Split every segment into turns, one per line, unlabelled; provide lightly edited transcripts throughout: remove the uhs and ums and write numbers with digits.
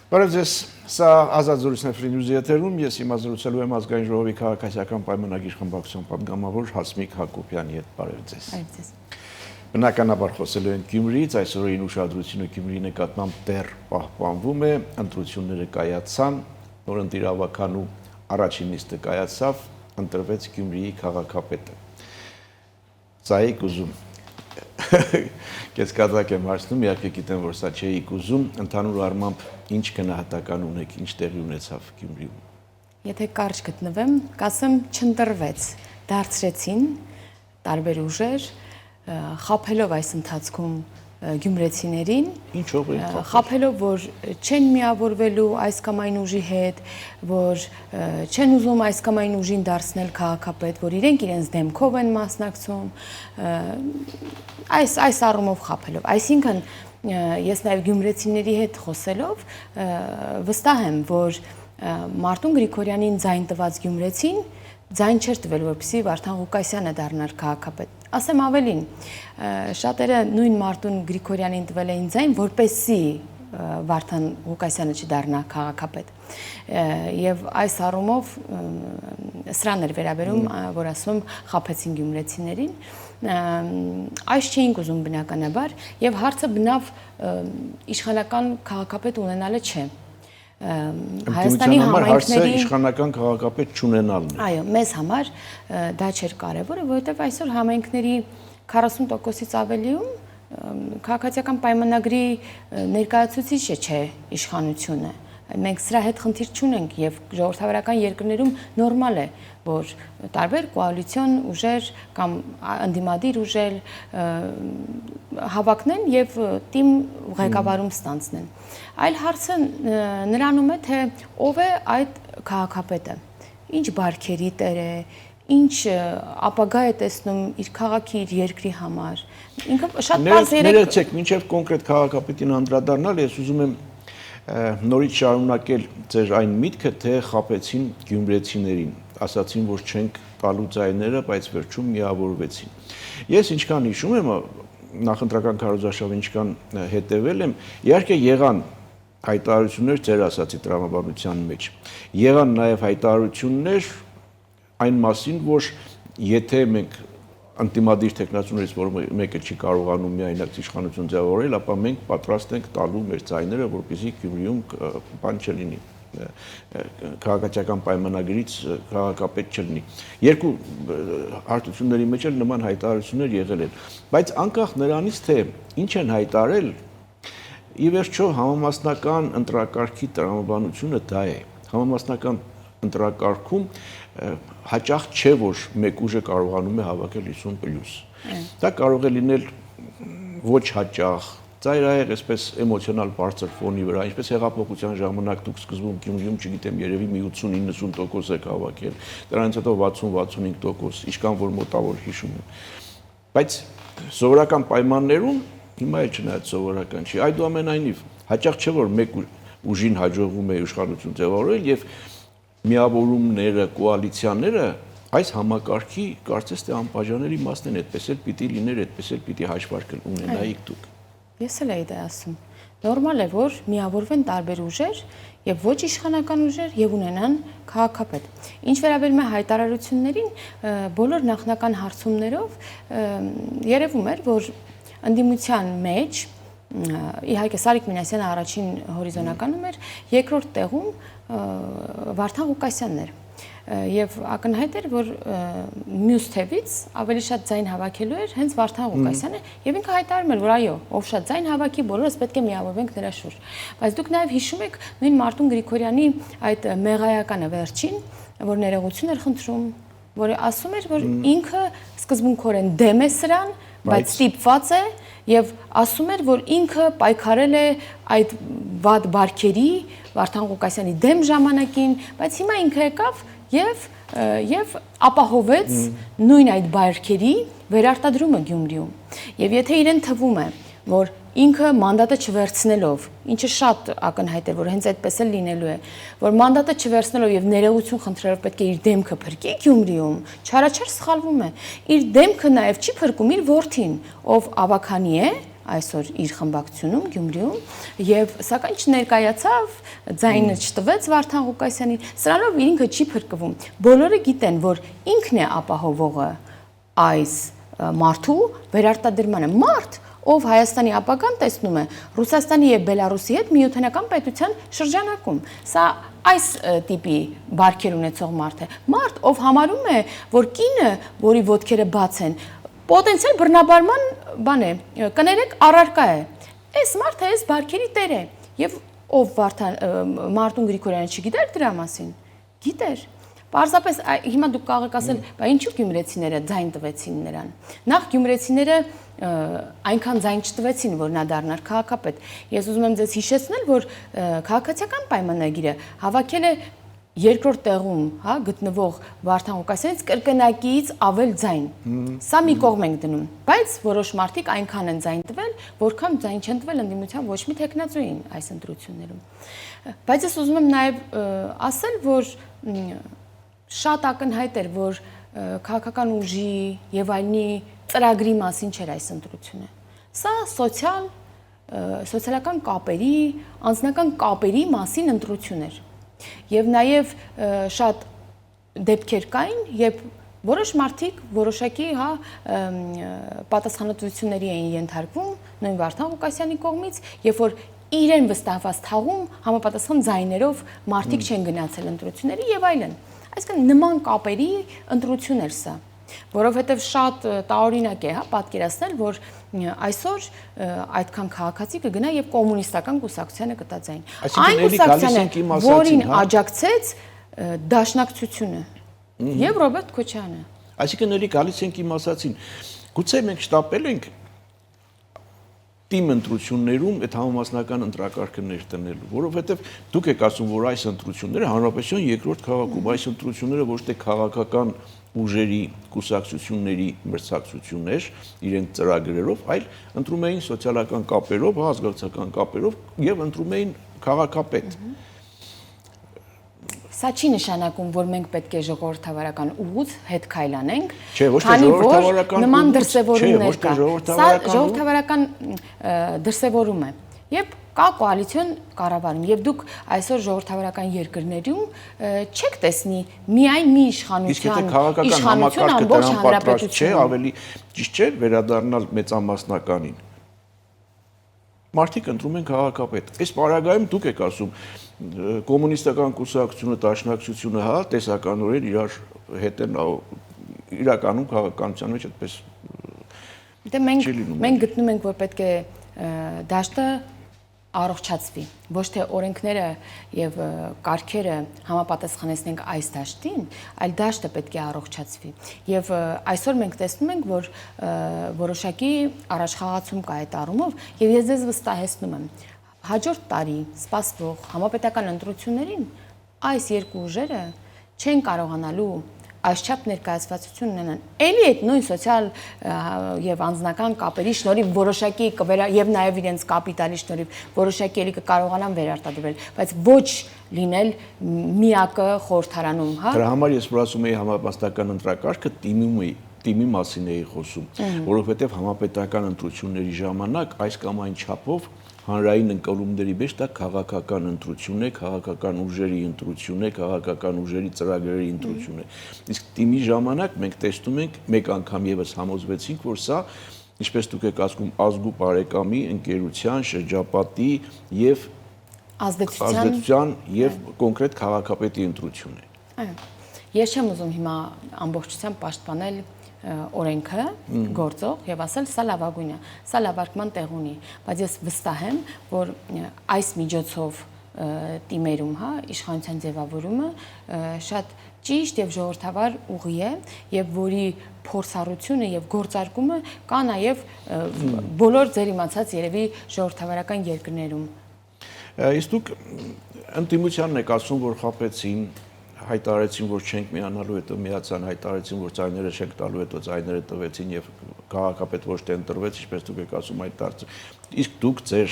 Բարև ձեզ, սա ազատ զրույցներ Free News-ի եթերում, ես հիմա զրուցելու եմ ազգային ժողովի քաղաքացիական պայմանագիր խմբակցության պատգամավոր Հասմիկ Հակոբյանի հետ։ Բարև ձեզ։
Բարև ձեզ։
Բնականաբար խոսելու ենք Գյումրիից, այսօրին ուշադրությունը Գյումրիի նկատմամբ դեռ պահպանվում է, ընտրությունները կայացան, նորընտիր ավականու առաջին նիստը կայացավ, ընտրվեց Գյումրիի քաղաքապետը։ Սա եք ուզում։ Ես կատակ եմ հարցնում, իհարկե գիտեմ, որ սա չէիք ուզում, ընդհանուր առմամբ ինչ գնահատական ունեք, ինչ տեղի ունեցավ Գյումրիում։
Եթե կարճ գտնվեմ, կասեմ չընտրվեց, դարձրեցին տարբեր ուժեր, խաբելով այս ընթացքում գյումրեցիներին,
Ինչով են խաբել։
խաբելով, որ չեն միավորվելու այս կամ այն ուժի հետ, որ չեն ուզում այս կամ այն ուժին դարձնել քաղաքապետ, որ իրենց դեմքով են մասնակցում, այս առումով խաբելով։ Այսինքն ես նաև գյումրեցիների հետ խոսելով վստահ եմ, որ Մարտուն Գրիգորյանին ձայն տված գյումրեցին ձայն չէր տվել, որպեսզի Վարդան Ղուկասյանը դառնար քաղաքապետ։ Ասեմ ավելին, շատերը նույն Մարտուն Գրիգորյանին տվել էին ձայն, որպեսզի Վարդան Ղուկասյանը չդառնա քաղաքապետ։ Եվ այս առումով սրան էր վերաբերում, որ ասում խաբեցին գյումրեցիներին, այս չէինք ուզում բնականաբար, եւ հարցը բնավ իշխանական քաղաքապետ ունենալը չէ։
Հայաստանի համայնքների իշխանական քաղաքապետ չունենալն է։
Այո, մեզ համար դա չէր կարևորը, որովհետև այսօր համայնքների 40%-ից ավելիում քաղաքացիական պայմանագրի ներկայացուցիչը չէ իշխանությունը։ Մենք սրա հետ խնդիր չունենք եւ ժողովրդավարական երկրներում նորմալ է, որ տարբեր կոալիցիոն ուժեր կամ ընդդիմադիր ուժեր հավակնեն եւ թիմ ղեկավարում ստանձնեն։ Այլ հարցը նրանում է, թե ով է այդ քաղաքապետը, ինչ բարքերի տեր է, ինչ ապագա է տեսնում իր քաղաքի, իր երկրի համար։ Ինքը շատ բարձր է։
Ներեցեք, մինչև կոնկրետ քաղաքապետին անդրադառնալ, ես ուզում եմ նորից շարունակել ձեր այն միտքը, թե խաբեցին գյումրեցիներին, ասացին, որ չենք տալու ձայները, բայց վերջում միավորվեցին։ Ես ինչքան հիշում եմ, նախընտրական քարոզարշավը ինչքան հետևել եմ, իհարկե եղան հայտարարություններ ձեր ասացի տրամաբանության մեջ։ Եղան նաև հայտարարություններ այն մասին, որ եթե մենք անտիմադիր տեխնացուներից որ մեկը չի կարողանում միայնակ իշխանություն ձևավորել, ապա մենք պատրաստ ենք տալու մեր ձայները, որպեսզի Գյումրիում բան չլինի, քաղաքացիական պայմանագրից քաղաքապետ չլինի։ Երկու հարթությունների մեջ էլ նման հայտարարություններ եղել են, բայց անկախ նրանից, թե ինչ են հայտարել, ի վերջո համամասնական ընտրակարգի տրամաբանությունը դա է։ Համամասնական ընտրակարգում հաճախ չէ, որ մեկ ուժը կարողանում է հավաքել 50+։ Դա կարող է լինել ոչ հաճախ, ծայրահեղ, այսպես էմոցիոնալ բարձր ֆոնի վրա, ինչպես հեղափոխության ժամանակ դուք սկզբում Գյումրիում, չգիտեմ, երևի մի 80-90% եք հավաքել, դրանից հետո 60-65%, ինչքան որ մոտավոր հիշում եմ։ Բայց սովորական պայմաններում հիմա էլ չնայած սովորական չի, այդուամենայնիվ հաճախ չէ, որ մեկ ուժին հաջողվում է իշխանություն ձևավորել եւ միավորումները, կոալիցիաները այս համակարգի կարծես թե անբաժանելի մասն են, այդպես էլ պիտի լիներ, այդպես էլ պիտի հաշվարկել ունենայիք դուք։
Ես էլ էի դա ասում։ Նորմալ է, որ միավորվեն տարբեր ուժեր եւ ոչ իշխանական ուժեր եւ ունենան քաղաքապետ։ Ինչ վերաբերում է հայտարարություններին, բոլոր նախնական հարցումներով երևում էր, որ ընդդիմության մեջ իհարկե Սարիկ Մինասյանը առաջին հորիզոնականում էր, երկրորդ տեղում Վարդան Ղուկասյանն էր եւ ակնհայտ էր, որ մյուս թևից ավելի շատ ձայն հավաքելու էր հենց Վարդան Ղուկասյանը եւ ինքը հայտարարում էր, որ այո, ով շատ ձայն հավաքի, բոլորս պետք է միավորվենք նրա շուրջ։ Բայց դուք նաեւ հիշում եք նույն Մարտուն Գրիգորյանի այդ մեղայականը վերջին, որ ներողություն էր խնդրում, որը ասում էր, որ ինքը սկզբունքորեն դեմ է սրան, բայց ստիպված է եւ ասում էր, որ ինքը պայքարել է այդ վատ բարքերի Վարդան Ղուկասյանի դեմ ժամանակին, բայց հիմա ինքը եկավ եւ ապահովեց նույն այդ բարքերի վերարտադրումը Գյումրիում։ Եվ եթե իրեն թվում է, որ ինքը մանդատը չվերցնելով, ինչը շատ ակնհայտ է, որ հենց այդպես էլ լինելու է, որ մանդատը չվերցնելով եւ ներողություն խնդրելով պետք է իր դեմքը փրկի Գյումրիում, չարաչար սխալվում է։ Իր դեմքը նաեւ չի փրկում իր որդին, ով ավականի է, այսօր իր խմբակցությունում Գյումրիում եւ սակայն չներկայացավ, ձայնը չտվեց Վարդան Ղուկասյանին, սրանով ինքը չի փրկվում։ Բոլորը գիտեն, որ ինքն է ապահովողը այս մարդու վերարտադրմանը։ Մարդ, ով Հայաստանի ապագան տեսնում է Ռուսաստանի եւ Բելարուսի հետ միութենական պետության շրջանակում։ Սա այս տիպի բարքեր ունեցող մարդ է։ Մարդ, ով համարում է, որ կինը, որի ոտքերը բաց են, պոտենցիալ բռնաբարման բան է, կներեք առարկա է։ Այս մարդը այս բարքերի տեր է։ Եվ ով Մարտուն Գրիգորյանը չգիտեր դրա մասին։ Գիտեր։ Պարզապես հիմա դուք կարող եք ասել, բա ինչու գյումրեցիները ձայն տվեցին նրան։ Նախ գյումրեցիները այնքան ձայն չտվեցին, որ նա դառնար քաղաքապետ։ Ես ուզում եմ ձեզ հիշեցնել, որ քաղաքացիական պայմանագիրը հավաքել է երկրորդ տեղում, հա, գտնվող Վարդան Ղուկասյանից կրկնակիից ավել ձայն։ Սա մի կողմ ենք դնում, բայց որոշ մարդիկ այնքան են ձայն տվել, որքան ձայն չեն տվել ընդդիմության ոչ մի տեխնացուին այս ընտրություններում։ Բայց ես ուզում եմ նաև ասել, որ շատ ակնհայտ էր, որ քաղաքական ուժի եւ այլնի ծրագրի մասին չէր այս ընտրությունը։ Սա սոցիալական կապերի, անձնական կապերի մասին ընտրություն էր։ Եվ նաև շատ դեպքեր կային, երբ որոշ մարդիկ որոշակի պատասխանատվությունների էին ենթարկվում նույն Վարդան Ղուկասյանի կողմից, երբ որ իրեն վստահված թաղում համապատասխան ձայներով մարդիկ չեն գնացել ընտրությունների եւ այլն։ Այսինքն նման կապերի ընտրություն էր սա, որովհետև շատ տարօրինակ է, պատկերացնել, որ այսօր այդքան քաղաքացի կգնա եւ կոմունիստական կուսակցությանը կտա ձայն։ Այն կուսակցությանը, որին աջակցեց Դաշնակցությունը եւ Ռոբերտ Քոչարյանը։
Այսինքն էլի գալիս ենք իմ ասացին։ Գուցե մենք շտապել ենք տիմ ընտրություններում այդ համամասնական ընտրակարգը ներտնելու, որովհետև դուք եք ասում, որ այս ընտրությունները հանրապետության երկրորդ քաղաքում, այս ընտրությունները ոչ թե քաղաքական ուժերի, կուսակցությունների մրցակցություններ իրենց ծրագրերով, այլ ընտրում էին սոցիալական կապերով, ազգակցական կապերով եւ ընտրում էին քաղաքապետ։
Սա չի նշանակում, որ մենք պետք է ժողովրդավարական ուղուց հետ քայլանենք,
չէ, ոչ թե ժողովրդավարական
նման դրսևորումներ կա։
Սա
ժողովրդավարական դրսևորում է։ Եվ կա կոալիցիոն կառավարում, եւ դուք այսօր ժողովրդավարական երկրներում չեք տեսնի միայն մի իշխանության, իշխանություն ամբողջ հանրապետություն։
Չէ, ավելի ճիշտ չէ վերադառնալ մեծամասնականին։ Մարդիկ ընտրում են քաղաքապետ։ Այս պարագայում դուք եք ասում կոմունիստական կուսակցությունը, Դաշնակցությունը, հա, տեսականորեն իրար հետ են իրականում քաղաքականության մեջ այդպես։
Դե մենք գտնում ենք, որ պետք է դաշտը առողջացվի, ոչ թե օրենքները եւ կարգերը համապատասխանեցնենք այս դաշտին, այլ դաշտը պետք է առողջացվի։ Եվ այսօր մենք տեսնում ենք, որ որոշակի առաջխաղացում կա այդ առումով, եւ ես ձեզ վստահեցնում եմ, հաջորդ տարի սպասվող համապետական ընտրություններին այս երկու ուժերը չեն կարողանալու այսչափ ներկայացվածություն ունենան։ Էլի այդ նույն սոցիալ եւ անձնական կապերի շնորհիվ որոշակի եւ նաեւ իրենց կապիտալի շնորհիվ որոշակի էլի կկարողանան վերարտադրվել, բայց ոչ լինել միակը խորհրդարանում, հա։
Դրա համար ես որ ասում եի համապատասխանական ընտրակարգը տիմի մասին էի խոսում, որովհետեւ համապետական ընտրությունների ժամանակ այս կամ այն չափով հանրային ընկալումների մեջ դա քաղաքական ընտրություն է, քաղաքական ուժերի ընտրություն է, քաղաքական ուժերի ծրագրերի ընտրություն է։ Իսկ տիմի ժամանակ մենք տեսնում ենք, մեկ անգամ եւս համոզվեցինք, որ սա, ինչպես դուք եք ասում, ազգու բարեկամի, ընկերության, շրջապատի եւ ազդեցության եւ կոնկրետ քաղաքապետի ընտրություն է։
Այո։ Ես չեմ ուզում հիմա ամբողջությամբ պաշտպանել օրենքը գործող եւ ասել սա լավագույն է, սա լավարկման տեղ ունի, բայց ես վստահ եմ, որ այս միջոցով տիմերում, հա, իշխանության ձևավորումը շատ ճիշտ եւ ժողովրդավար ուղի է եւ որի փորձառությունը եւ գործարկումը կա նաեւ բոլոր ձեր իմացած երևի ժողովրդավարական երկրներում։
Իսկ դուք ընդդիմությանն եք ասում, որ խապեցին, հայտարարեցին, որ չենք միանալու, հետո միացան, հայտարարեցին, որ ձայները չենք տալու, հետո ձայները տվեցին եւ քաղաքապետ ոչ թե ընտրվեց, ինչպես դուք եք ասում այդ դարձը։ Իսկ դուք ձեր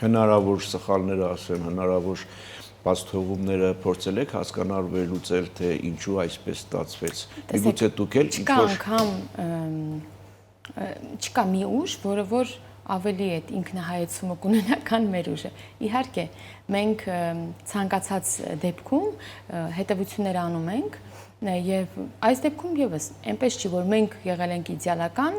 հնարավոր սխալները, ասեմ, հնարավոր բացթողումները փորձել եք հասկանալ վերլուծել, թե ինչու այսպես ստացվեց։ Միգուցե դուք էլ ինչ-որ
չկա մի ուժ, որը որ ավելի այդ ինքնահայեցումը կունենա, քան մեր ուժը։ Իհարկե, մենք ցանկացած դեպքում հետևություններ անում ենք եւ այս դեպքում եւս այնպես չի որ մենք եղել ենք իդեալական,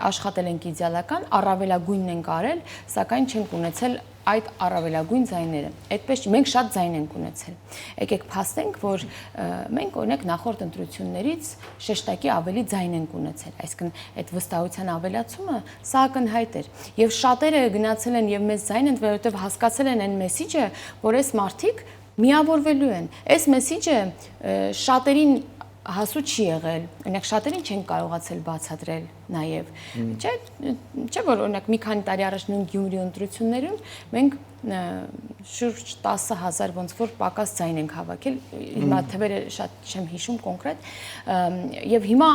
աշխատել ենք իդեալական, առավելագույնն ենք արել, սակայն չենք ունեցել այդ առավելագույն ձայները։ Այդպես չի, մենք շատ ձայն ենք ունեցել։ Եկեք փաստենք, որ մենք օրինակ նախորդ ընտրություններից շեշտակի ավելի ձայն ենք ունեցել, այսինքն այդ վստահության ավելացումը սա ակնհայտ էր։ Եվ շատերը գնացել են եւ մեծ ձայն են, որովհետեւ հասկացել են այն մեսիջը, որ այս մարդիկ միավորվելու են։ Այս մեսիջը շատերին հասու չի եղել, օրինակ շատերին չեն կարողացել բացատրել նաև, չէ՞ որ օրինակ մի քանի տարի առաջ նույն Գյումրի ընտրություններում մենք շուրջ 10,000 ոնց որ պակաս ձայն ենք հավաքել, հիմա թվերը շատ չեմ հիշում կոնկրետ, եւ հիմա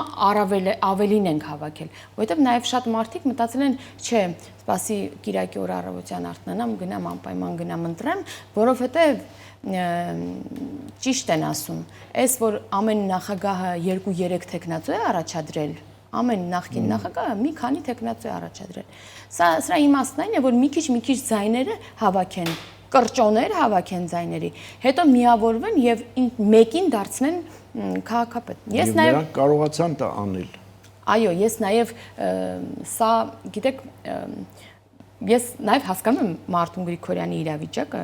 ավելին ենք հավաքել, որովհետեւ նաև շատ մարդիկ մտածել են, չէ, սպասի Կիրակի օր առավոտյան արթնանամ, գնամ անպայման գնամ ընտրեմ, որովհետեւ ճիշտ են ասում, այս որ ամեն նախագահը 2-3 տեխնացու է առաջադրել, ամեն նախկին նախագահը մի քանի տեխնացու է առաջադրել։ Սրա իմաստն այն է, որ մի քիչ ձայները հավաքեն, կրճոներ հավաքեն ձայների, հետո միավորվեն եւ մեկին դարձնեն քաղաքապետ։
Ես նաեւ նրանք կարողացան դա անել։
Այո, ես նաեւ սա, գիտեք, ես նաև հասկանում եմ Մարտուն Գրիգորյանի իրավիճակը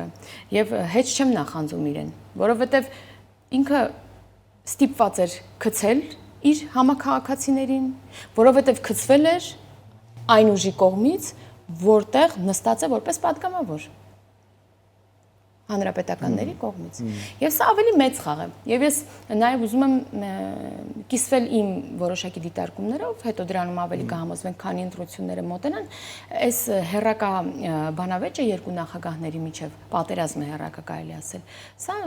եւ հետ չեմ նախանձում իրեն, որովհետեւ ինքը ստիպված էր գցել իր համակարգացիներին, որովհետեւ գցվել էր այն ուժի կողմից, որտեղ նստած է որպես պատգամավոր հանրապետականների կողմից։ Եվ սա ավելի մեծ խաղ է։ Եվ ես նաև ուզում եմ կիսվել իմ որոշակի դիտարկումներով, հետո դրանում ավելի կհամոզվենք, քանի ընտրությունները մոտենան, այս հերրակա բանավեճը երկու նախագահների միջև պատերազմը հերրակա կարելի ասել։ Սա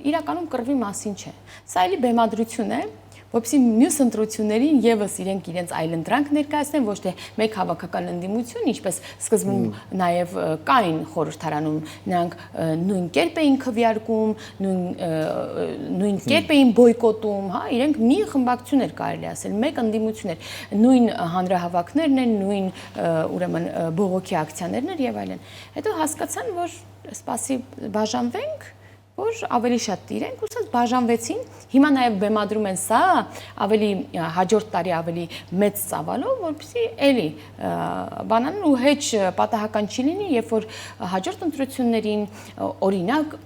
իրականում կռվի մասին չէ։ Սա էլի բեմադրություն է, որպեսզի մյուս ընտրություններին եւս իրենց այլընտրանք ներկայացնեն, ոչ թե մեկ հավաքական ընդդիմություն, ինչպես սկզբում նաև կային խորհրդարանում, նրանք նույն կերպ էին քվեարկում, նույն կերպ էին բոյկոտում, հա, իրենք մի խմբակցություն էր կարելի ասել, մեկ ընդդիմություն էր, նույն հանրահավաքներն են, նույն ուրեմն բողոքի ակցիաներն էր եւ այլն։ Հետո հասկացան, որ սպասի բաժանվենք, որ ավելի շատ իրենք ուսած բաժանվեցին, հիմա նաև բեմադրում են սա, ավելի հաջորդ տարի ավելի մեծ ծավալով, որպեսզի էլի բանանն ու հեչ պատահական չի լինի, երբ որ հաջորդ ընտրություններին օրինակ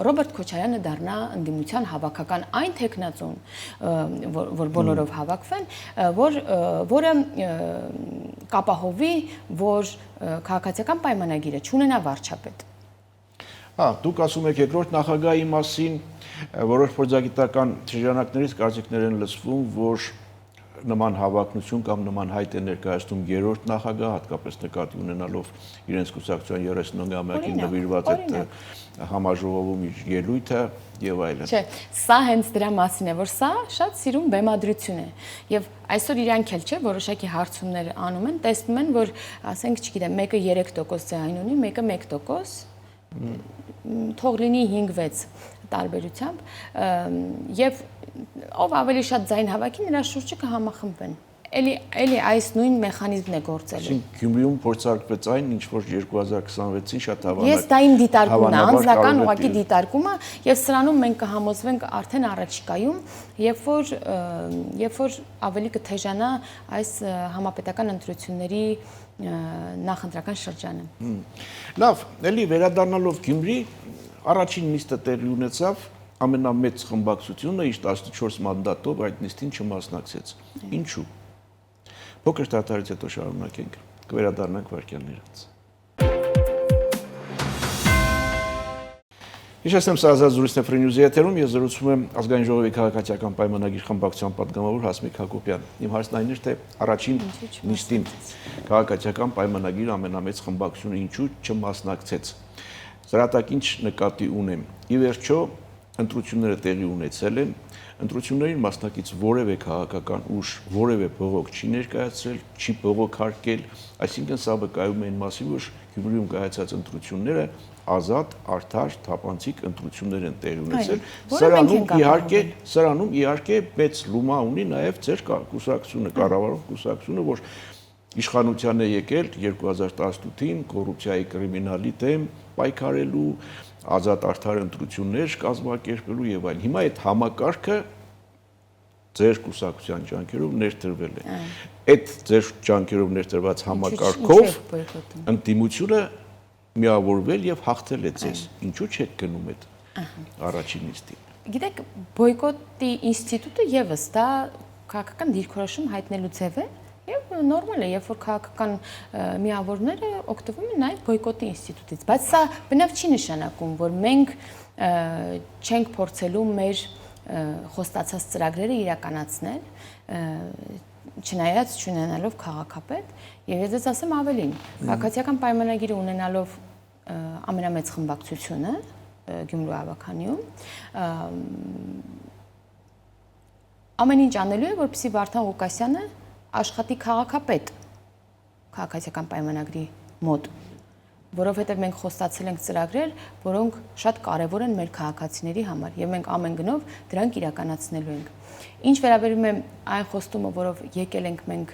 Ռոբերտ Քոչարյանը դառնա ընդդիմության հավաքական այն տեխնացուն, որ բոլորով հավաքվեն, որը կապահովի, որ քաղաքացիական պայմանագիրը չունենա վարչապետ։
Դուք ասում եք երկրորդ նախագահի մասին, որոշ փորձագիտական շրջանակներից կարծիքներ են լսվում, որ նման հավակնություն կամ նման հայտ է ներկայացնում երրորդ նախագահ, հատկապես նկատի ունենալով իրենց կուսակցության 39-ամյակին նվիրված այդ համաժողովում իր ելույթը եւ այլն։
Չէ, սա հենց դրա մասին է, որ սա շատ սիրուն բեմադրություն է։ Եվ այսօր իրանք էլ չէ, որոշակի հարցումներ անում են, տեսնում են, որ ասենք, չգիտեմ, մեկը 3% ձայն ունի, մեկը 1%, թող լինի 5-6 տարբերությամբ եւ ով ավելի շատ ձայն հավաքի նրա շուրջը կհամախմբվեն։ Էլի այս նույն մեխանիզմն է գործելու։
Գյումրիում փորձարկվեց այն, ինչ որ 2026-ին շատ հավանական։
Ես դա իմ դիտարկումն է, անձնական ուղղակի դիտարկումը, եւ սրանում մենք կհամոզվենք արդեն առաջիկայում, երբ որ ավելի կթեժանա այս համապետական ընտրությունների նախընտրական շրջանը։
Լավ, էլի վերադառնալով Գյումրի, առաջին նիստը տեղի ունեցավ, ամենամեծ խմբակցությունը իր 14 մանդատով այդ նիստին չմասնակցեց։ Ինչու՞։ Փոքր դադարից հետո շարունակենք, կվերադառնանք վարքյաններց։ Հիշեցնեմ, սա ազատ զրույցն է Free News-ի եթերում, ես զրուցում եմ Ազգային ժողովի քաղաքացիական պայմանագիր խմբակցության պատգամավոր Հասմիկ Հակոբյան։ Իմ հարցն այն էր, թե առաջին նիստին քաղաքացիական պայմանագիր ամենամեծ խմբակցությունը ինչու չմասնակցեց։ Սրատակ ինչ նկատի ունեմ։ Ի վերջո ընտրությունները տեղի ունեցել են, ընտրություններին մասնակից որևէ քաղաքական ուժ որևէ բողոք չի ներկայացրել, չի բողոքարկել, այսինքն սա վկայում է այն մասին, որ Գյումրիում կայացած ընտրությունները ազատ, արդար, թափանցիկ ընտրություններ են տեղի ունեցել։ Սրանում իհարկե մեծ լումա ունի նաև ձեր կուսակցությունը, կառավարող կուսակցությունը, որ իշխանության է եկել 2018-ին կոռուպցիայի կրիմինալի դեմ պայքարելու, ազատ արդար ընտրություններ կազմակերպելու եւ այլն։ Հիմա այդ համակարգը ձեր կուսակցության ջանքերով ներդրվել է։ Այդ ձեր ջանքերով ներդրված համակարգով ընդդիմությունը միավորվել եւ հաղթել է ձեզ։ Ինչու՞ չեք գնում այդ առաջին նիստին։
Գիտեք, բոյկոտի ինստիտուտը եւս դա քաղաքական դիրքորոշում հայտնելու ձև է եւ նորմալ է, երբ որ քաղաքական միավորները օգտվում են նաեւ բոյկոտի ինստիտուտից, բայց սա բնավ չի նշանակում, որ մենք չենք փորձելու մեր խոստացած ծրագրերը իրականացնել, չնայած չունենալով քաղաքապետ, եւ ես ասեմ ավելին, քաղաքացիական պայմանագիրը ունենալով ամենամեծ խմբակցությունը Գյումրու ավականիում ամեն ինչ անելու է, որպեսզի Վարդան Ղուկասյանը աշխատի քաղաքապետ քաղաքացիական պայմանագրի մոտ, որովհետև մենք խոստացել ենք ծրագրեր, որոնք շատ կարևոր են մեր քաղաքացիների համար եւ մենք ամեն գնով դրանք իրականացնելու ենք։ Ինչ վերաբերում է այն խոստումը, որով եկել ենք մենք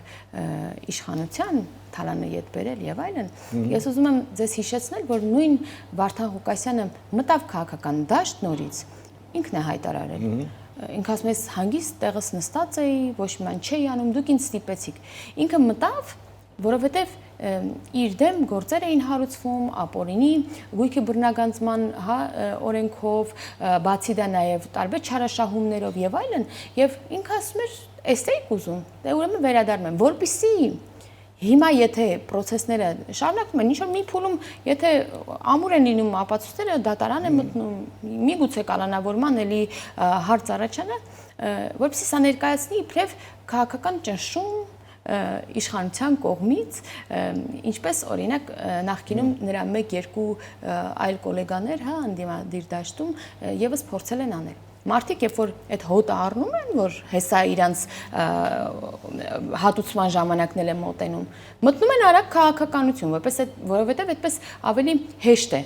իշխանության թալանը ետ բերել եւ այլն, ես ուզում եմ ձեզ հիշեցնել, որ նույն Վարդան Ղուկասյանը մտավ քաղաքական դաշտ նորից, ինքն է հայտարարել։ Ինքը ասում է հանգիստ տեղս նստած էի, ոչ մի բան չէի անում, դուք ինձ ստիպեցիք։ Ինքը մտավ, որովհետև իր դեմ գործեր էին հարուցվում ապօրինի գույքի բռնագանձման օրենքով, բացի դա նաև տարբեր չարաշահումներով եւ այլն, եւ ինքը ասում էր, «Էս էիք ուզում, դե ուրեմն վերադառնում եմ, որպեսզի հիմա եթե process-ները շարունակվում են, ինչ-որ մի փուլում, եթե ամուր են լինում ապացույցները, դատարան է մտնում, միգուցե կալանավորման էլի հարց առաջանա, որպեսզի սա ներկայացնի իբրև քաղաքական ճնշում իշխանության կողմից, ինչպես օրինակ նախկինում նրա 1-2 այլ գոլեգաներ, անդիմադիր դաշտում եւս փորձել են անել։ Մարդիկ, երբ որ այդ հոտը առնում են, որ հեսա իրանց հատուցման ժամանակն է մոտենում, մտնում են արագ քաղաքականություն, որովհետև այդպես ավելի հեշտ է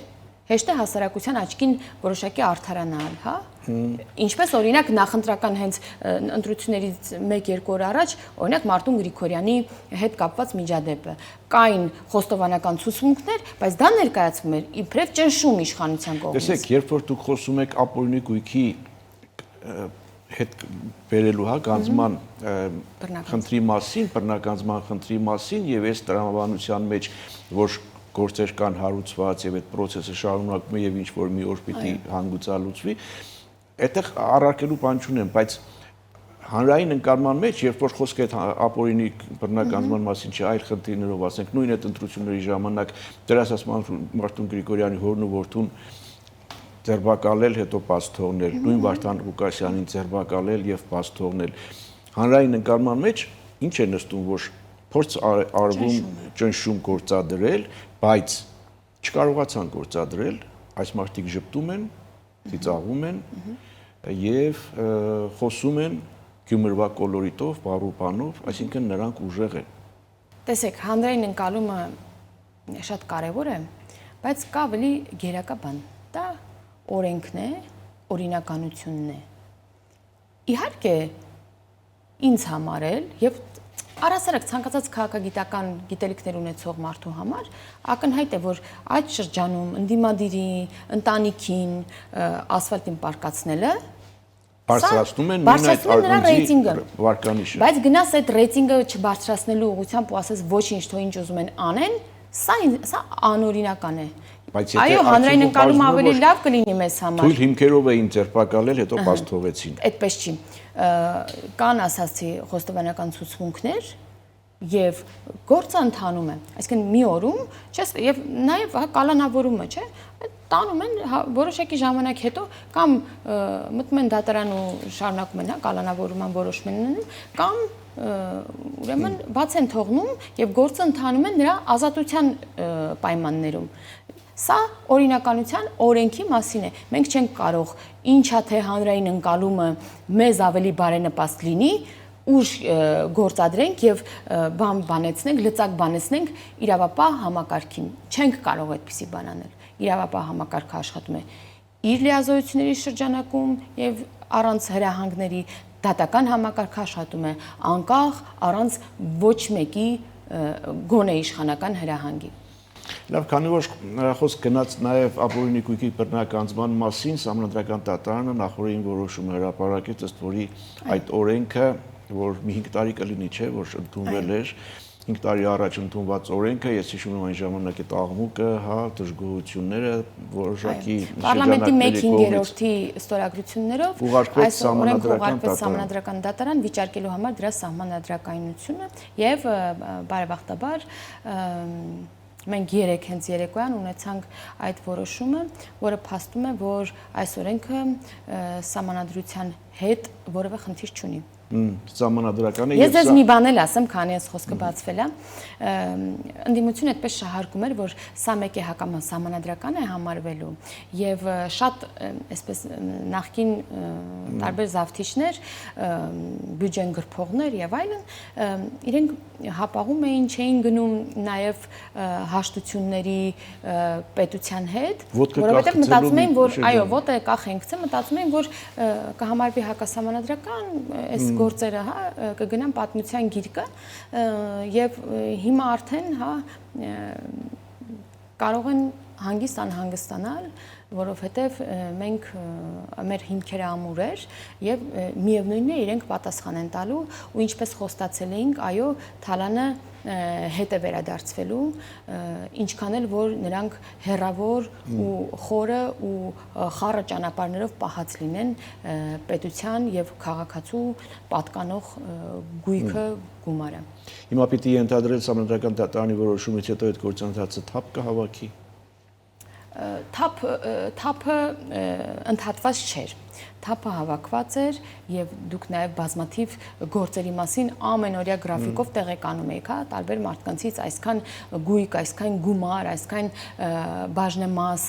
հասարակության աչքին որոշակի արդարանալ, հա։ Ինչպես օրինակ նախընտրական հենց ընտրություններից 1-2 օր առաջ, օրինակ Մարտուն Գրիգորյանի հետ կապված միջադեպը, կային խոստովանական ցուցմունքներ, բայց դա ներկայացվում էր իբրև ճնշում իշխանության կողմից։
Տեսեք, երբ որ դուք խոսում եք ապօրինի գույքի հետ բերելու գանձման խնդրի մասին, բռնագանձման խնդրի մասին եւ այս տրամաբանության մեջ, որ գործեր կան հարուցված եւ այդ process-ը շարունակվում է եւ ինչ որ մի օր պիտի հանգուցալուծվի, այդտեղ առարկելու բան չունեմ, բայց հանրային ընկալման մեջ, երբ որ խոսքը այդ ապօրինի բռնագանձման մասին չէ, այլ խնդիրներով, ասենք նույն այդ ընտրությունների ժամանակ դրասած Մարտուն Գրիգորյանի հորն ու որդուն ձերբակալել, հետո բաց թողնել, նույն Վարդան Ղուկասյանին ձերբակալել եւ բաց թողնել։ Հանրային ընկալման մեջ ինչ է նստում, որ փորձ արվում ճնշում գործադրել, բայց չկարողացան գործադրել, այս մարդիկ ժպտում են, ծիծաղում են եւ խոսում են Գյումրվա կոլորիտով, բառուբանով, այսինքն նրանք ուժեղ են։
Տեսեք, հանրային ընկալումը շատ կարեւոր է, բայց կա ավելի գերակա բան։ Դա օրենքն է, օրինականությունն է։ Իհարկե, ինձ համար էլ եւ առասարակ ցանկացած քաղաքագիտական գիտելիքներ ունեցող մարդու համար ակնհայտ է, որ այդ շրջանում ընդդիմադիրի, ընտանիքին ասֆալտին պարկացնելը
բարձրացնում են նույն այդ ռեյտինգը վարկանիշը։
Բայց գնաս այդ ռեյտինգը չբարձրացնելու ուղղությամբ ու ասես ոչինչ, թող ինչ ուզում են անեն, սա անօրինական է։ Այո, հանրային ընկալումը ավելի լավ կլինի մեզ համար։
Թույլ հիմքերով էին ձերբակալել, հետո բաց թողեցին։
Այդպես չի։ Կան ասացի խոստովանական ցուցմունքներ եւ գործը ընթանում է։ Այսինքն մի օրում, չես եւ նաեւ կալանավորումը, չէ՞, տանում են որոշակի ժամանակ հետո կամ մտնում են դատարան ու շարունակում են կալանավորման որոշում են ունենում, կամ ուրեմն բաց են թողնում եւ գործը ընթանում է նրա ազատության պայմաններում։ Սա օրինականության օրենքի մասին է։ Մենք չենք կարող ինչա թե հանրային ընկալումը մեզ ավելի բարենպաստ լինի, ուժ գործադրենք եւ բանեցնենք, լծակ բանեցնենք իրավապահ համակարգին։ Չենք կարող այդպիսի բան անել։ Իրավապահ համակարգը աշխատում է իր լիազորությունների շրջանակում եւ առանց հրահանգների, դատական համակարգը աշխատում է անկախ, առանց ոչ մեկի գոնե իշխանական հրահանգի։
Լավ, քանի որ խոսք գնաց նաև ապօրինի գույքի բռնականացման մասին, Սահմանադրական դատարանը նախորդին որոշում հրապարակեց, ըստ որի այդ օրենքը, որ մի 5 տարի կլինի, չէ, որ ընդունվել էր, 5 տարի առաջ ընդունված օրենքը, ես հիշում եմ այն ժամանակ այդ աղմուկը, հա, դժգոհությունները, որոշակի
Պարլամենտի 1/5-ի ստորագրություններով
ուղարկվեց
Սահմանադրական դատարան վիճարկելու համար դրա սահմանադրականությունը եւ բարեբախտաբար մենք հենց երեկոյան ունեցանք այդ որոշումը, որը փաստում է, որ այս օրենքը սահմանադրության հետ որևէ խնդիր չունի։
Սահմանադրական է
Ես ձեզ մի բան էլ ասեմ, քանի այս խոսքը բացվել է, ընդդիմությունը այդպես շահարկում էր, որ սա մեկ է սահմանադրական է համարվելու եւ շատ այսպես նախկին տարբեր զավթիչներ, բյուջեն գրփողներ եւ այլն, իրենք հապաղում էին, չէին գնում նաեւ հաշտությունների պետության հետ, որովհետեւ մտածում էին, որ այո, ոտը կախենք, մտածում էին, որ կհամարվի հակասահմանադրական այս գործերը, հա, կգնան պատմության գիրկը եւ հիմա արդեն, հա, կարող են հանգիստ անհանգստանալ, որովհետեւ մենք մեր հիմքերը ամուրեր եւ միևնույնն է իրենք պատասխան են տալու ու ինչպես խոստացել էինք, այո, Թալանը հետ է վերադարձվելու, ինչքան էլ որ նրանք հերավոր ու խորը ու խառը ճանապարհներով պահած լինեն պետության եւ քաղաքացու պատկանող գույքը գումարը։
Հիմա պիտի ենթադրել Սահմանադրական դատարանի որոշումից հետո այդ գործընթացը թափ կհավաքի։
Թափը ընդհատված չէր։ Թափը հավաքված էր եւ դուք նաեւ բազմաթիվ գործերի մասին ամենօրյա գրաֆիկով տեղեկանում եք, հա, տարբեր մարդկանցից այսքան գույք, այսքան գումար, այսքան բաժնեմաս,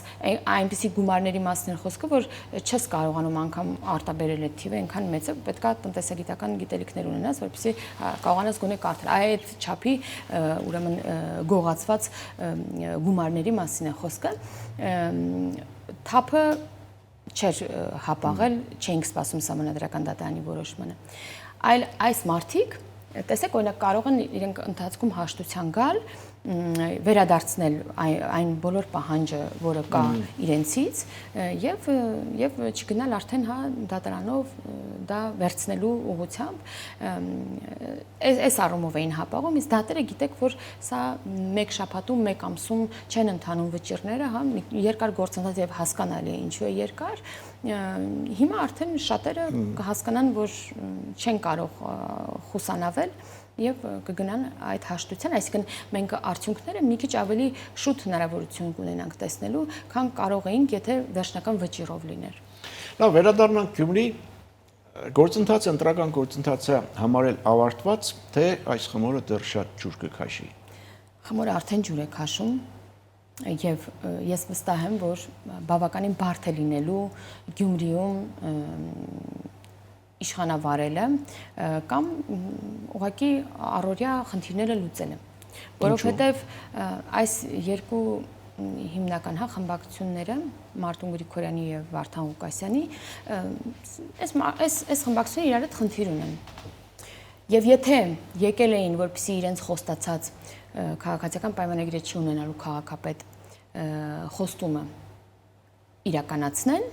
այնպիսի գումարների մասն է խոսքը, որ չես կարողանում անգամ արտաբերել այդ թիվը, այնքան մեծ է, պետքա տնտեսագիտական գիտելիքներ ունենաս, որպեսզի կարողանաս գոնե կարդալ։ Այդ չափի ուրեմն գողացված գումարների մասին է խոսքը։ Թափը չէր հապաղել, չէինք սպասում Սահմանադրական դատարանի որոշմանը։ Այլ այս մարդիկ, տեսեք, օրինակ կարող են իրենք ընթացքում հաշտության գալ, վերադարձնել այն բոլոր պահանջը, որը կա իրենցից եւ չգնալ արդեն հա դատարանով դա վերցնելու ուղղությամբ այս առումով էին հապաղում, իսկ դատերը գիտեք, որ սա մեկ շաբաթում, մեկ ամսում չեն ընթանում վճիռները, հա, երկար գործընթաց եւ հասկանալի է ինչու է երկար։ Հիմա արդեն շատերը կհասկանան, որ չեն կարող խուսանավել եւ կգնան այդ հաշտության, այսինքն մենք արդյունքները մի քիչ ավելի շուտ հնարավորություն կունենանք տեսնելու, քան կարող էինք, եթե վերջնական վճիռով լիներ։
Լավ, վերադառնանք Գյումրի, գործընթացը, ընտրական գործընթացը համարել ավարտված, թե այս խմորը դեռ շատ ջուր կքաշի։
Խմորը արդեն ջուր է քաշում եւ ես վստահ եմ, որ բավականին բարդ է լինելու Գյումրիում իշխանավարելը կամ ուղղակի առօրյա խնդիրները լուծելը, որովհետև այս երկու հիմնական խմբակցությունները Մարտուն Գրիգորյանի եւ Վարդան Ղուկասյանի այս խմբակցությունները իրար հետ խնդիր ունեն։ Եվ եթե եկել էին, որպեսզի իրենց խոստացած քաղաքացիական պայմանագիրը չի ունենալու քաղաքապետ խոստումը իրականացնեն,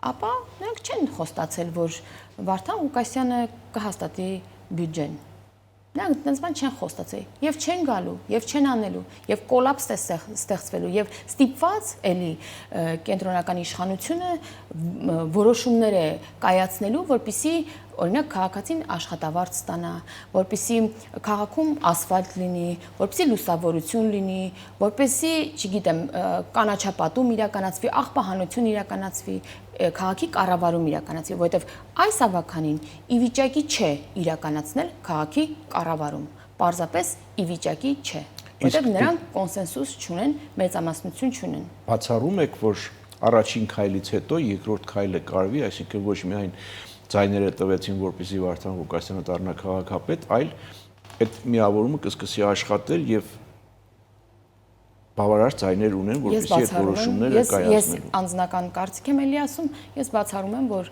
ապա նրանք չեն խոստացել, որ Վարդան Ղուկասյանը կհաստատի բյուջեն։ Նրանք այնպես բան չեն խոստացել եւ չեն գալու եւ չեն անելու եւ կոլապս է ստեղծվելու եւ ստիպված էլի կենտրոնական իշխանությունը որոշումներ է կայացնելու, որպեսզի օրինակ քաղաքացին աշխատավարձ ստանա, որպեսզի քաղաքում ասֆալտ լինի, որպեսզի լուսավորություն լինի, որպեսզի, չգիտեմ, կանաչապատում իրականացվի, աղբահանություն իրականացվի, քաղաքի կառավարում իրականացվի, որովհետև այս ավականին ի վիճակի չէ իրականացնել քաղաքի կառավարում, պարզապես ի վիճակի չէ, որովհետև նրանք կոնսենսուս չունեն, մեծամասնություն չունեն։
Բացառում եք, որ առաջին քայլից հետո երկրորդ քայլը կարվի, այսինքն ոչ միայն ձայները տվեցին, որպեսզի Վարդան Ղուկասյանը դառնա քաղաքապետ, այլ այդ միավորումը կսկսի աշխատել եւ բավարար ձայներ ունեն, որպեսզի այդ որոշումները կայացնելու։
Ես անձնական կարծիք եմ էլի ասում, ես բացառում եմ, որ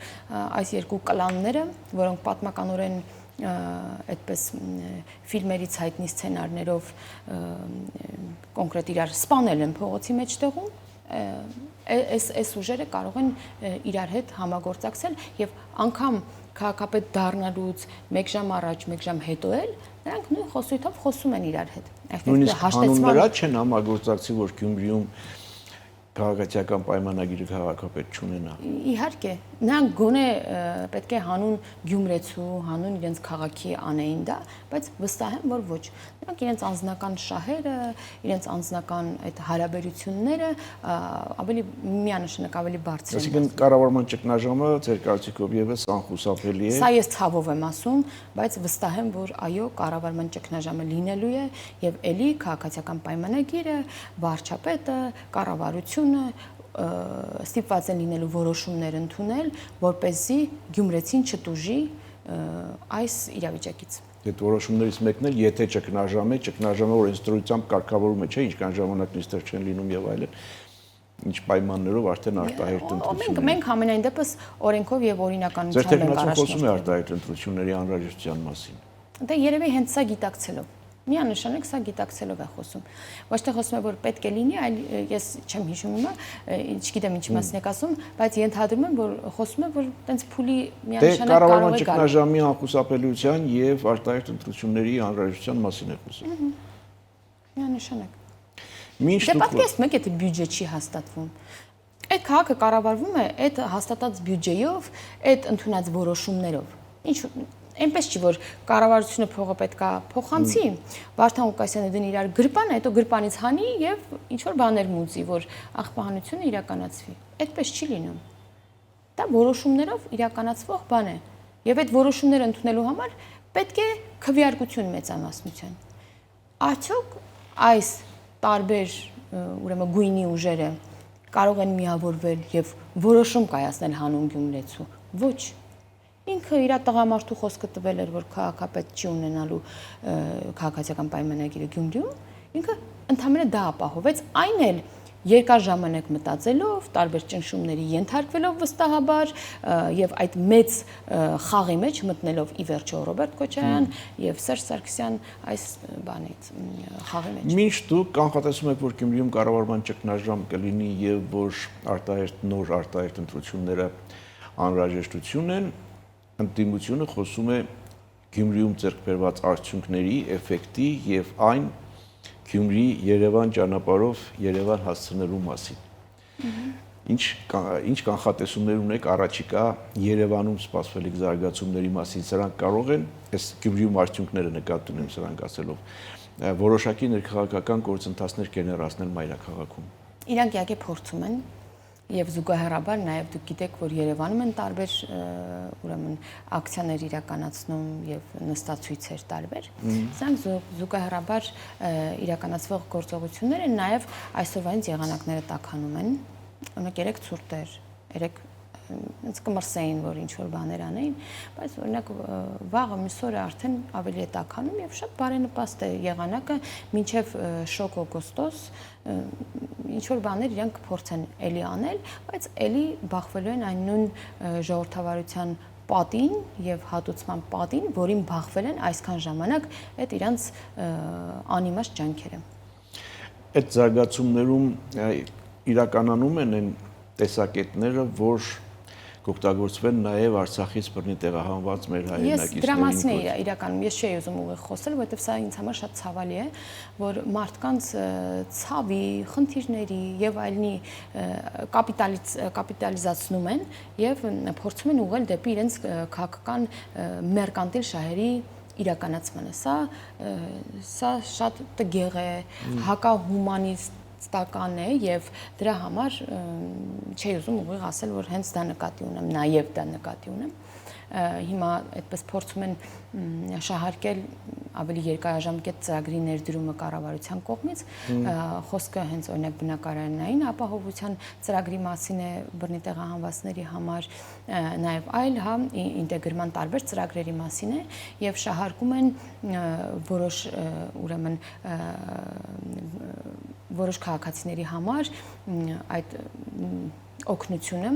այս երկու կլանները, որոնք պատմականորեն այդպես ֆիլմերից հայտնի սցենարներով կոնկրետ իրար սպանել են փողոցի մեջտեղում, այս ուժերը կարող են իրար հետ համագործակցել եւ անգամ քաղաքապետ դառնալուց 1 ժամ առաջ, 1 ժամ հետո էլ նրանք նույն խոսույթով խոսում են իրար հետ։
Նույնիսկ հանուն չեն համագործակցի, որ Գյումրիում քաղաքացիական պայմանագիրը քաղաքապետ չունենա։
Իհարկե, նրանք գոնե պետք է հանուն գյումրեցու, հանուն իրենց քաղաքի անեին դա, բայց վստահ եմ, որ ոչ։ Նրանք իրենց անձնական շահերը, իրենց անձնական այդ հարաբերությունները ավելի միանշանակ ավելի բարձր են։
Այսինքն կառավարման ճգնաժամը ձեր կարծիքով եւս անխուսափելի է։
Սա ես ցավով եմ ասում, բայց վստահ եմ, որ այո, կառավարման ճգնաժամը լինելու է եւ ելի քաղաքացիական պայմանագիրը, վարչապետը, կառավարությունը ստիպված են լինելու որոշումներ ընդունել, որպեսզի գյումրեցին չտուժի այս իրավիճակից։
Այդ որոշումներից մեկն էլ եթե ճգնաժամը օրենսդրությամբ կարգավորում է, չէ, ինչքան ժամանակ նիստեր չեն լինում եւ այլն, ինչ պայմաններով արդեն արտահերտ ընտրություններ։
Մենք ամենայն դեպս օրենքով եւ օրինականությամբ ենք
առաջ խոսում է արտահերտ ընտրությունների անհրաժեշտության մասին։
Դե երևի հենց սա գիտակցելով միանշանակ սա գիտակցելով է խոսում։ Ոչ թե խոսում է, որ պետք է լինի, այլ ես չեմ հիշում հիմա, չգիտեմ ինչ մասին եք ասում, բայց ենթադրում եմ, որ խոսում է, որ տենց փուլի միանշանակ կարող է գալ։
Ճգնաժամի անխուսափելիության եւ արտահերտ ընտրությունների անհրաժեշտության մասին է խոսում։
Միանշանակ։
Դե
պատկերացնում եք, եթե բյուջե չի հաստատվում։ Այդ քաղաքը կառավարվում է այդ հաստատած բյուջեով, այդ ընդունած որոշումներով։ Ինչ Այնպես չի, որ կառավարությունը փողը պետքա փոխանցի, Վարդան Ղուկասյանը դնի իրար գրպան, հետո գրպանից հանի եւ ինչ որ բաներ մուծի, որ աղբահանությունը իրականացվի։ Այդպես չի լինում։ Դա որոշումներով իրականացվող բան է։ Եվ այդ որոշումները ընդունելու համար պետք է քվեարկություն մեծամասնության։ Արդյոք այս տարբեր ուրեմն գույնի ուժերը կարող են միավորվել եւ որոշում կայացնել հանուն գյումրեցու։ Ոչ։ Ինքը իր տղամարդու խոսքը տվել էր, որ քաղաքապետ չի ունենալու քաղաքացիական պայմանագիրը Գյումրիում, ինքը ընդհանրապես դա ապահովեց, այն էլ երկար ժամանակ մտածելով, տարբեր ճնշումների ենթարկվելով վստահաբար եւ այդ մեծ խաղի մեջ մտնելով ի վերջո Ռոբերտ Քոչարյան եւ Սերժ Սարգսյան այս բանից խաղի մեջ։
Մինչ դուք կանխատեսում եք, որ Գյումրիում կառավարման ճգնաժամ կլինի եւ որ նոր արտահերտ ընտրությունները անհրաժեշտություն են, ընդդիմությունը խոսում է Գյումրիում ձեռք բերված արդյունքների էֆեկտի եւ այն Գյումրի-Երևան ճանապարհով Երևան հասցնելու մասին։ Ինչ կանխատեսումներ ունեք առաջիկա Երևանում սպասվելիք զարգացումների մասին, սրանք կարող են, այս Գյումրիում արդյունքները նկատի ունեմ սրանք ասելով, որոշակի ներքաղաքական գործընթացներ կենեռացնել մայրաքաղաքում։
Իրանք իհարկե փորձում են եւ զուգահեռաբար նաեւ դուք գիտեք, որ Երևանում են տարբեր ուրեմն ակցիաներ իրականացնում եւ նստացույցեր տարբեր։ Սրանք զուգահեռաբար իրականացվող գործողություններ են, նաեւ այսօրվանից եղանակները տաքանում են։ Օրինակ 3 ցուրտեր, 3 ինձ կմրսեին, որ ինչ որ բաներ անեին, բայց օրինակ վաղը մյուս օրը արդեն ավելի է տաքանում եւ շատ բարենպաստ է եղանակը մինչեւ շոկ օգոստոս ինչ որ բաներ իրանք փորձեն էլի անել, բայց էլի բախվելու են այն նույն ժողովրդավարության պատին եւ հատուցման պատին, որին բախվել են այսքան ժամանակ այդ իրանց անիմաստ ջանքերը։
Այդ զարգացումներում իրականանում են այն տեսակետները, որ կօգտագործվեն նաև Արցախից բռնի տեղահանված մեր հայրենակիցներին։
Ես դրա մասին եմ իրականում, ես չէի ուզում ուղիղ խոսել, որովհետև սա ինձ համար շատ ցավալի է, որ մարդկանց ցավի, խնդիրների եւ այլնի կապիտալիզացնում են եւ փորձում են ուղղել դեպի իրենց քաղաքական մերկանտիլ շահերի իրականացմանը։ Սա շատ տգեղ է, հակահումանիստական է եւ դրա համար չի ուզում ուղիղ ասել, որ հենց դա նկատի ունեմ, նաեւ դա նկատի ունեմ։ Հիմա այդպես փորձում են շահարկել ավելի երկարաժամկետ ծրագրի ներդրումը կառավարության կողմից, խոսքը հենց օրինակ բնակարանային ապահովության ծրագրի մասին է բռնի տեղահանվածների համար, նաև այլ ինտեգրման տարբեր ծրագրերի մասին է եւ շահարկում են որոշ ուրեմն որոշ քաղաքացիների համար այդ օգնությունը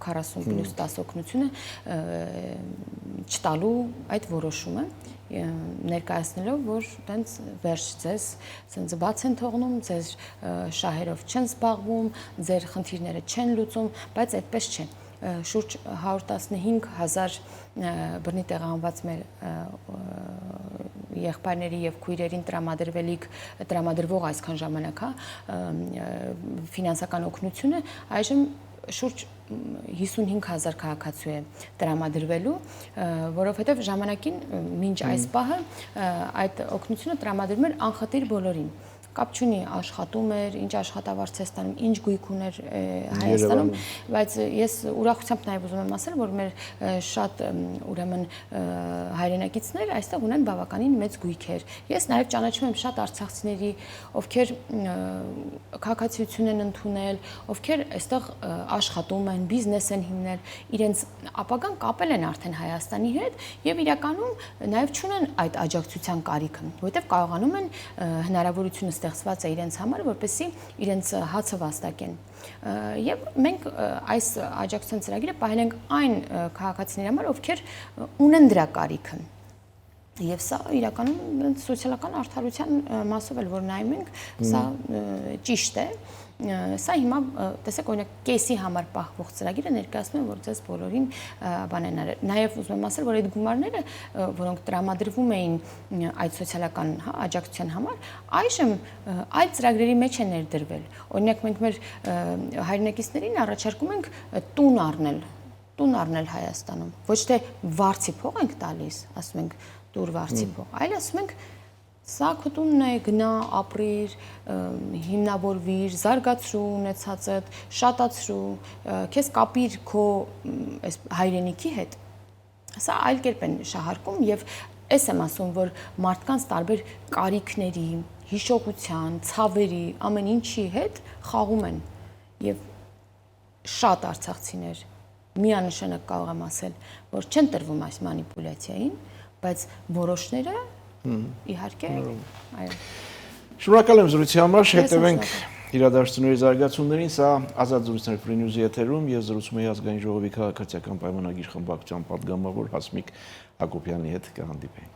40+10 օգնությունը չտալու այդ որոշումը ներկայացնելով, որ տենց վերջ ձեզ սենց բաց են թողնում, ձեր շահերով չեն զբաղվում, ձեր խնդիրները չեն լուծում, բայց այդպես չէ։ Շուրջ 115,000 բռնի տեղահանված մեր եղբայրների եւ քույրերին տրամադրվող այսքան ժամանակ ֆինանսական օգնությունը այժմ շուրջ 55,000 քաղաքացու է տրամադրվելու, որովհետև ժամանակին մինչ այս պահը այդ օգնությունը տրամադրվում էր անխտիր բոլորին։ Կապ չունի աշխատում էր, ինչ աշխատավարձ է ստանում, ինչ գույք ուներ Հայաստանում, բայց ես ուրախությամբ նաև ուզում եմ ասել, որ մեր շատ ուրեմն հայրենակիցներ այստեղ ունեն բավականին մեծ գույքեր։ Ես նաև ճանաչում եմ շատ արցախցիների, ովքեր քաղաքացիություն են ընդունել, ովքեր այստեղ աշխատում են, բիզնես են հիմնել, իրենց ապագան կապել են արդեն Հայաստանի հետ եւ իրականում նաև չունեն այդ աջակցության կարիքը, որովհետեւ կարողանում են հնարավորությունը ստեղծված է իրենց համար, որպեսզի իրենց հացը վաստակեն։ Եվ մենք այս աջակցության ծրագիրը պահել ենք այն քաղաքացիների համար, ովքեր ունեն դրա կարիքը։ Եվ սա իրականում սոցիալական արդարության մասով էլ որ նայում ենք, սա ճիշտ է։ Սա հիմա տեսեք օրինակ կեսի համար պահվող ծրագիրը ներկայացնում է որ ձեզ բոլորին բան են արել։ Նաև ուզում եմ ասել, որ այդ գումարները, որոնք տրամադրվում էին այդ սոցիալական աջակցության համար, այժմ այլ ծրագրերի մեջ են ներդրվել։ Օրինակ մենք մեր հայրենակիցներին առաջարկում ենք տուն առնել Հայաստանում։ Ոչ թե վարձի փող ենք տալիս, ասում ենք դուր վարձի փող, այլ ասում ենք սա քո տունն է, գնա, ապրիր, հիմնավորվիր, զարգացրու ունեցածդ, շատացրու, քեզ կապիր քո հայրենիքի հետ։ Սա այլ կերպ են շահարկում եւ այս եմ ասում, որ մարդկանց տարբեր կարիքների, հիշողության, ցավերի, ամեն ինչի հետ խաղում են եւ շատ արցախցիներ միանշանակ կարող եմ ասել, որ չեն տրվում այս մանիպուլյացիային, բայց որոշները իհարկե, այո։
Շնորհակալ եմ զրույցի համար, հետևենք իրադարձությունների զարգացումներին, սա Ազատ զրույցներ Free News-ի եթերում եւ զրուցում էի ազգային ժողովի քաղաքացիական պայմանագիր խմբակցության պատգամավոր Հասմիկ Հակոբյանի հետ կհանդիպենք։